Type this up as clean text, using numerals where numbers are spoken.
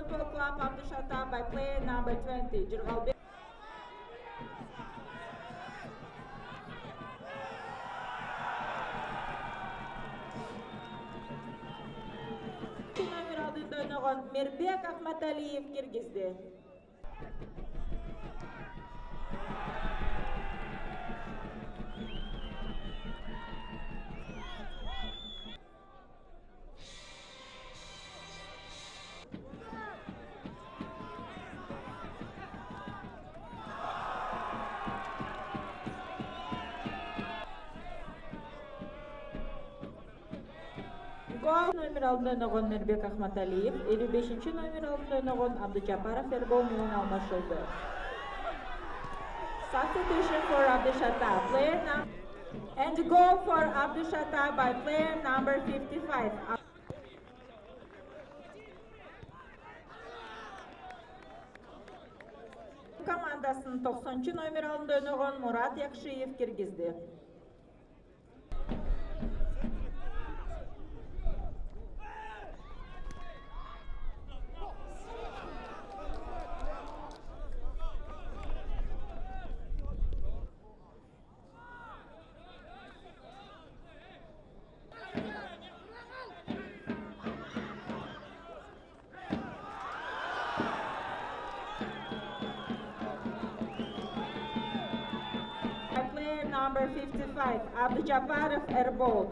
Football Club Abdushatap by player number 20, Jurgalbek. Номер алдында ойнаған Мирбек Ахматалиев киргизди. Gol номер алдында ойнаған Мирбек Ахматалиев, 55 номер алдында ойнаған Абдужапаров Эрбол менен алмашылды. Substitution for Abdushatap, player number and goal for Abdushatap by player number 55. Командасын 90 номер алдында ойнаған Мурат Якшиев киргизди. Player number 55, Abdujaparov Erbol.